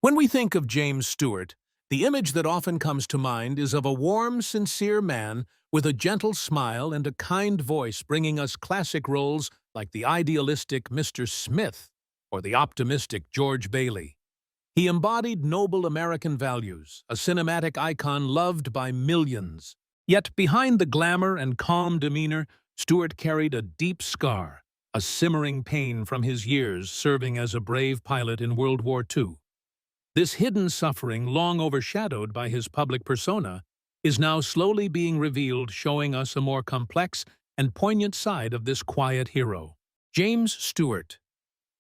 When we think of James Stewart, the image that often comes to mind is of a warm, sincere man with a gentle smile and a kind voice bringing us classic roles like the idealistic Mr. Smith or the optimistic George Bailey. He embodied noble American values, a cinematic icon loved by millions. Yet behind the glamour and calm demeanor, Stewart carried a deep scar, a simmering pain from his years serving as a brave pilot in World War II. This hidden suffering, long overshadowed by his public persona, is now slowly being revealed, showing us a more complex and poignant side of this quiet hero. James Stewart,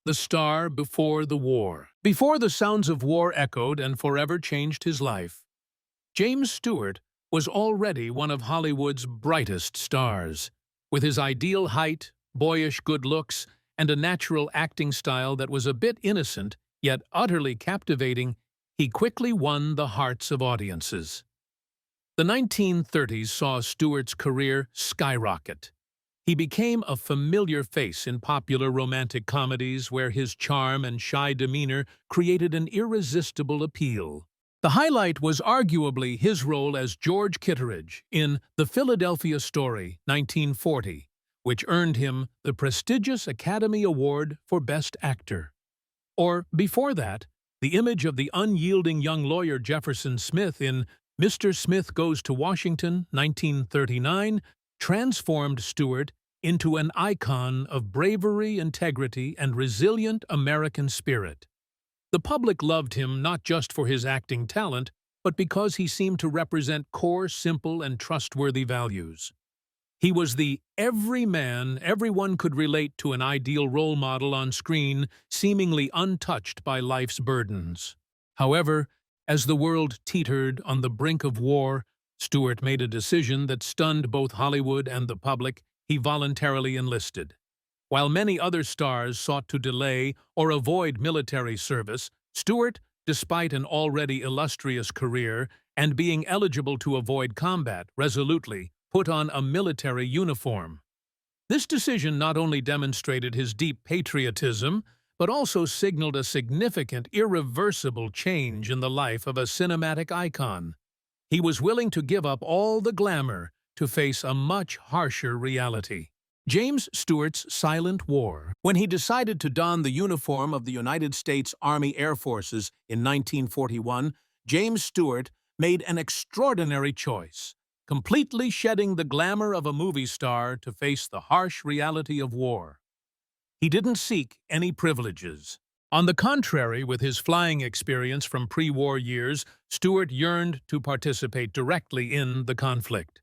the star before the war. Before the sounds of war echoed and forever changed his life, James Stewart was already one of Hollywood's brightest stars. With his ideal height, boyish good looks, and a natural acting style that was a bit innocent, yet utterly captivating, he quickly won the hearts of audiences. The 1930s saw Stewart's career skyrocket. He became a familiar face in popular romantic comedies where his charm and shy demeanor created an irresistible appeal. The highlight was arguably his role as George Kitteridge in The Philadelphia Story, 1940, which earned him the prestigious Academy Award for Best Actor. Or, before that, the image of the unyielding young lawyer Jefferson Smith in Mr. Smith Goes to Washington, 1939, transformed Stewart into an icon of bravery, integrity, and resilient American spirit. The public loved him not just for his acting talent, but because he seemed to represent core, simple, and trustworthy values. He was the everyman everyone could relate to, an ideal role model on screen, seemingly untouched by life's burdens. However, as the world teetered on the brink of war, Stewart made a decision that stunned both Hollywood and the public. He voluntarily enlisted. While many other stars sought to delay or avoid military service, Stewart, despite an already illustrious career and being eligible to avoid combat, resolutely put on a military uniform. This decision not only demonstrated his deep patriotism, but also signaled a significant, irreversible change in the life of a cinematic icon. He was willing to give up all the glamour to face a much harsher reality. James Stewart's silent war. When he decided to don the uniform of the United States Army Air Forces in 1941, James Stewart made an extraordinary choice, completely shedding the glamour of a movie star to face the harsh reality of war. He didn't seek any privileges. On the contrary, with his flying experience from pre-war years, Stewart yearned to participate directly in the conflict.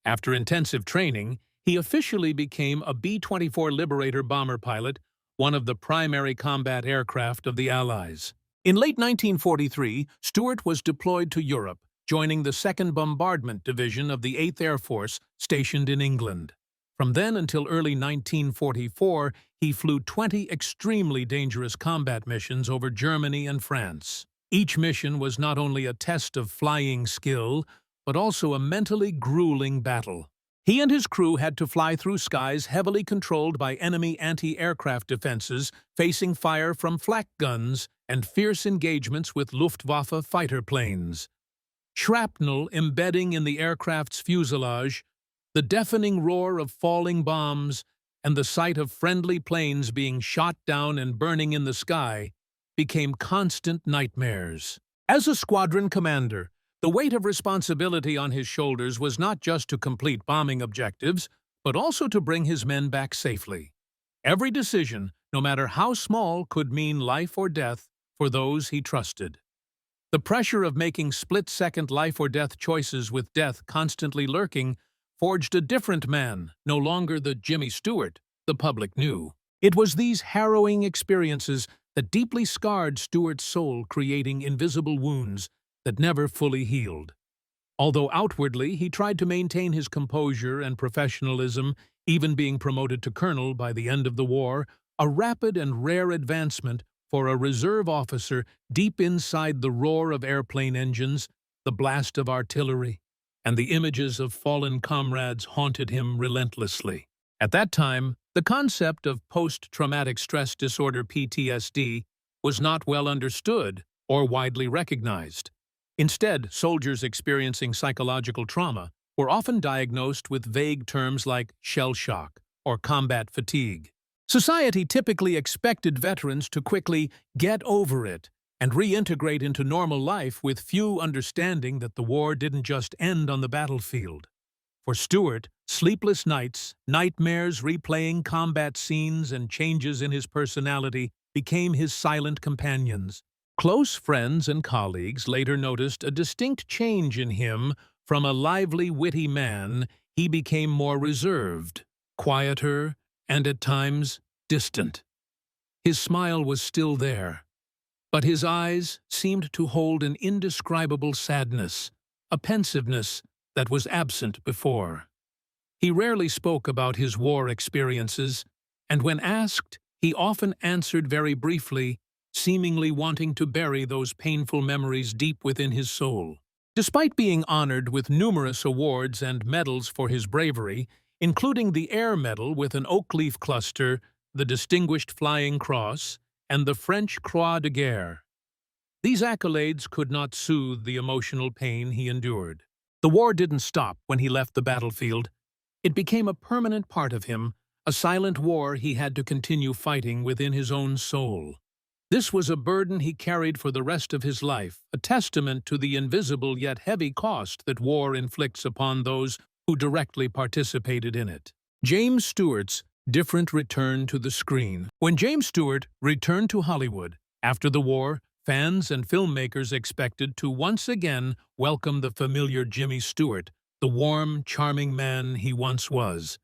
After intensive training, he officially became a B-24 Liberator bomber pilot, one of the primary combat aircraft of the Allies. In late 1943, Stewart was deployed to Europe, joining the 2nd Bombardment Division of the 8th Air Force stationed in England. From then until early 1944, he flew 20 extremely dangerous combat missions over Germany and France. Each mission was not only a test of flying skill, but also a mentally grueling battle. He and his crew had to fly through skies heavily controlled by enemy anti-aircraft defenses, facing fire from flak guns and fierce engagements with Luftwaffe fighter planes. Shrapnel embedding in the aircraft's fuselage, the deafening roar of falling bombs, and the sight of friendly planes being shot down and burning in the sky became constant nightmares. As a squadron commander, the weight of responsibility on his shoulders was not just to complete bombing objectives, but also to bring his men back safely. Every decision, no matter how small, could mean life or death for those he trusted. The pressure of making split-second life-or-death choices with death constantly lurking forged a different man, no longer the Jimmy Stewart the public knew. It was these harrowing experiences that deeply scarred Stewart's soul, creating invisible wounds that never fully healed. Although outwardly he tried to maintain his composure and professionalism, even being promoted to colonel by the end of the war, a rapid and rare advancement for a reserve officer deep inside the roar of airplane engines, the blast of artillery, and the images of fallen comrades haunted him relentlessly. At that time, the concept of post-traumatic stress disorder (PTSD) was not well understood, or widely recognized. Instead, soldiers experiencing psychological trauma were often diagnosed with vague terms like shell shock or combat fatigue. Society typically expected veterans to quickly get over it and reintegrate into normal life, with few understanding that the war didn't just end on the battlefield. For Stewart, sleepless nights, nightmares replaying combat scenes, and changes in his personality became his silent companions. Close friends and colleagues later noticed a distinct change in him. From a lively, witty man, he became more reserved, quieter, and at times distant. His smile was still there, but his eyes seemed to hold an indescribable sadness, a pensiveness that was absent before. He rarely spoke about his war experiences, and when asked, he often answered very briefly, seemingly wanting to bury those painful memories deep within his soul. Despite being honored with numerous awards and medals for his bravery, including the Air Medal with an oak leaf cluster, the Distinguished Flying Cross, and the French Croix de Guerre, these accolades could not soothe the emotional pain he endured. The war didn't stop when he left the battlefield. It became a permanent part of him, a silent war he had to continue fighting within his own soul. This was a burden he carried for the rest of his life, a testament to the invisible yet heavy cost that war inflicts upon those who directly participated in it. James Stewart's different return to the screen. When James Stewart returned to Hollywood after the war, fans and filmmakers expected to once again welcome the familiar Jimmy Stewart, the warm, charming man he once was.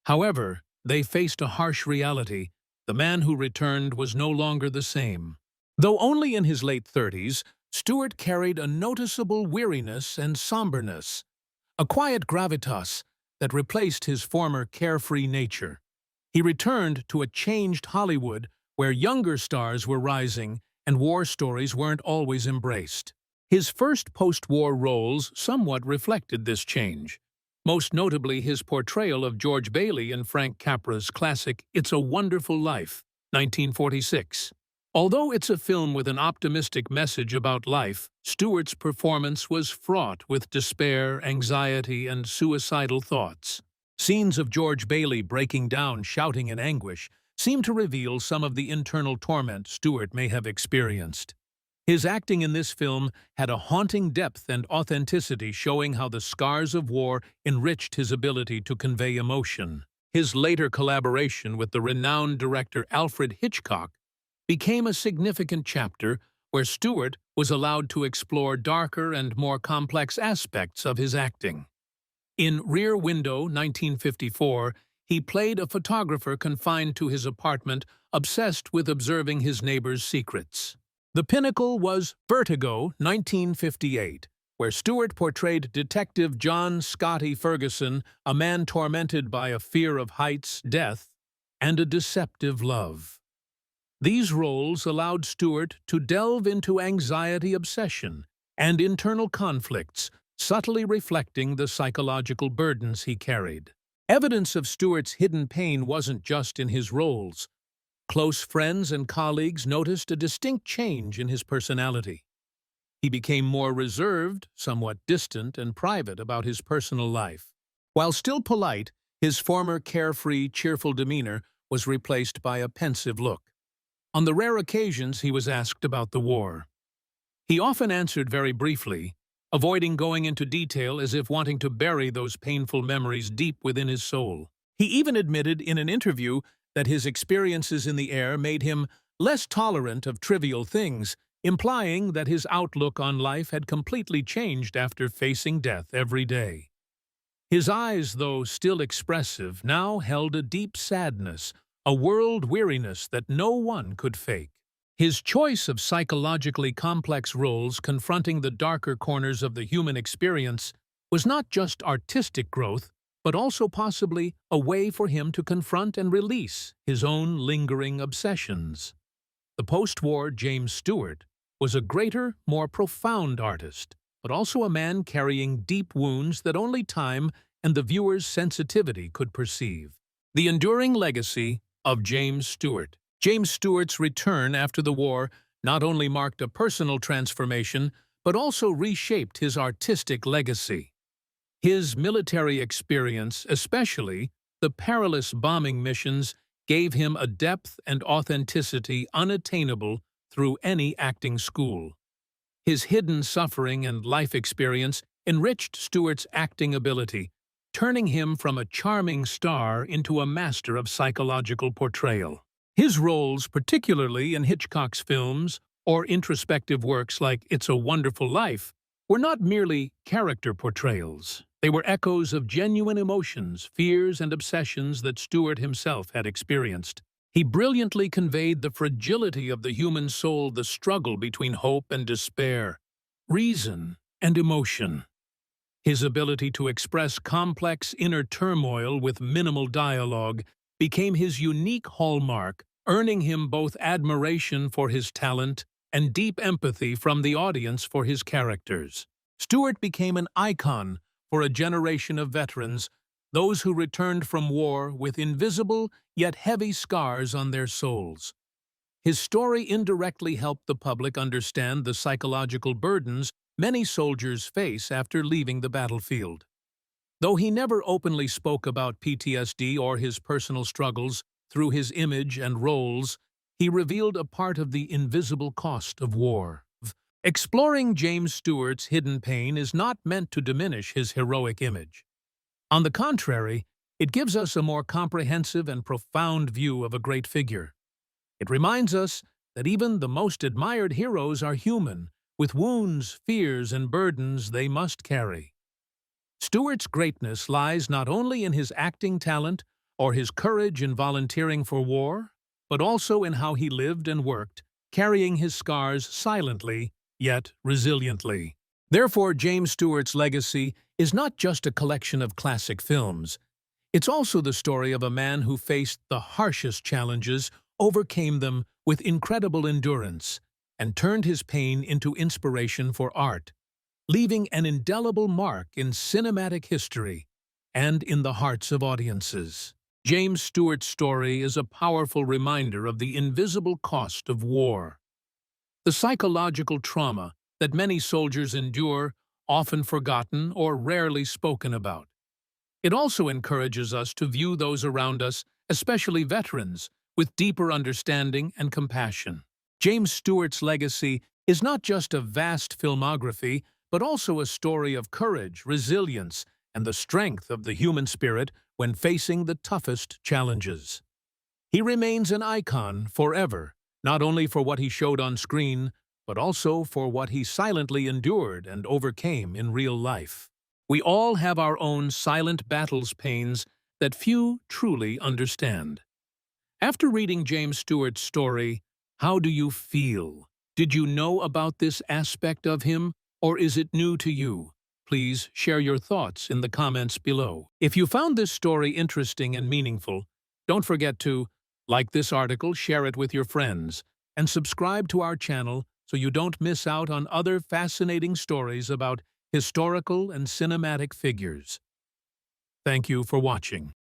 However, they faced a harsh reality. The man who returned was no longer the same. Though only in his late 30s, Stewart carried a noticeable weariness and somberness, a quiet gravitas that replaced his former carefree nature. He returned to a changed Hollywood where younger stars were rising and war stories weren't always embraced. His first post-war roles somewhat reflected this change, most notably his portrayal of George Bailey in Frank Capra's classic It's a Wonderful Life, 1946. Although it's a film with an optimistic message about life, Stewart's performance was fraught with despair, anxiety, and suicidal thoughts. Scenes of George Bailey breaking down, shouting in anguish, seem to reveal some of the internal torment Stewart may have experienced. His acting in this film had a haunting depth and authenticity, showing how the scars of war enriched his ability to convey emotion. His later collaboration with the renowned director Alfred Hitchcock became a significant chapter where Stewart was allowed to explore darker and more complex aspects of his acting. In Rear Window, 1954, he played a photographer confined to his apartment, obsessed with observing his neighbor's secrets. The pinnacle was Vertigo, 1958, where Stewart portrayed Detective John Scotty Ferguson, a man tormented by a fear of heights, death, and a deceptive love. These roles allowed Stewart to delve into anxiety, obsession, and internal conflicts, subtly reflecting the psychological burdens he carried. Evidence of Stewart's hidden pain wasn't just in his roles. Close friends and colleagues noticed a distinct change in his personality. He became more reserved, somewhat distant, and private about his personal life. While still polite, his former carefree, cheerful demeanor was replaced by a pensive look. On the rare occasions he was asked about the war, he often answered very briefly, avoiding going into detail as if wanting to bury those painful memories deep within his soul. He even admitted in an interview that his experiences in the air made him less tolerant of trivial things, implying that his outlook on life had completely changed after facing death every day. His eyes, though still expressive, now held a deep sadness, a world weariness that no one could fake. His choice of psychologically complex roles confronting the darker corners of the human experience was not just artistic growth, but also possibly a way for him to confront and release his own lingering obsessions. The post-war James Stewart was a greater, more profound artist, but also a man carrying deep wounds that only time and the viewer's sensitivity could perceive. The enduring legacy of James Stewart. James Stewart's return after the war not only marked a personal transformation, but also reshaped his artistic legacy. His military experience, especially the perilous bombing missions, gave him a depth and authenticity unattainable through any acting school. His hidden suffering and life experience enriched Stewart's acting ability, turning him from a charming star into a master of psychological portrayal. His roles, particularly in Hitchcock's films or introspective works like It's a Wonderful Life, were not merely character portrayals. They were echoes of genuine emotions, fears, and obsessions that Stewart himself had experienced. He brilliantly conveyed the fragility of the human soul, the struggle between hope and despair, reason and emotion. His ability to express complex inner turmoil with minimal dialogue became his unique hallmark, earning him both admiration for his talent and deep empathy from the audience for his characters. Stewart became an icon for a generation of veterans, those who returned from war with invisible yet heavy scars on their souls. His story indirectly helped the public understand the psychological burdens many soldiers face after leaving the battlefield. Though he never openly spoke about PTSD or his personal struggles, through his image and roles, he revealed a part of the invisible cost of war. Exploring James Stewart's hidden pain is not meant to diminish his heroic image. On the contrary, it gives us a more comprehensive and profound view of a great figure. It reminds us that even the most admired heroes are human, with wounds, fears, and burdens they must carry. Stewart's greatness lies not only in his acting talent or his courage in volunteering for war, but also in how he lived and worked, carrying his scars silently, yet resiliently. Therefore, James Stewart's legacy is not just a collection of classic films. It's also the story of a man who faced the harshest challenges, overcame them with incredible endurance, and turned his pain into inspiration for art, leaving an indelible mark in cinematic history and in the hearts of audiences. James Stewart's story is a powerful reminder of the invisible cost of war. The psychological trauma that many soldiers endure, often forgotten or rarely spoken about. It also encourages us to view those around us, especially veterans, with deeper understanding and compassion. James Stewart's legacy is not just a vast filmography, but also a story of courage, resilience, and the strength of the human spirit when facing the toughest challenges. He remains an icon forever, not only for what he showed on screen, but also for what he silently endured and overcame in real life. We all have our own silent battles pains that few truly understand. After reading James Stewart's story, how do you feel? Did you know about this aspect of him, or is it new to you? Please share your thoughts in the comments below. If you found this story interesting and meaningful, don't forget to like this article, share it with your friends, and subscribe to our channel so you don't miss out on other fascinating stories about historical and cinematic figures. Thank you for watching.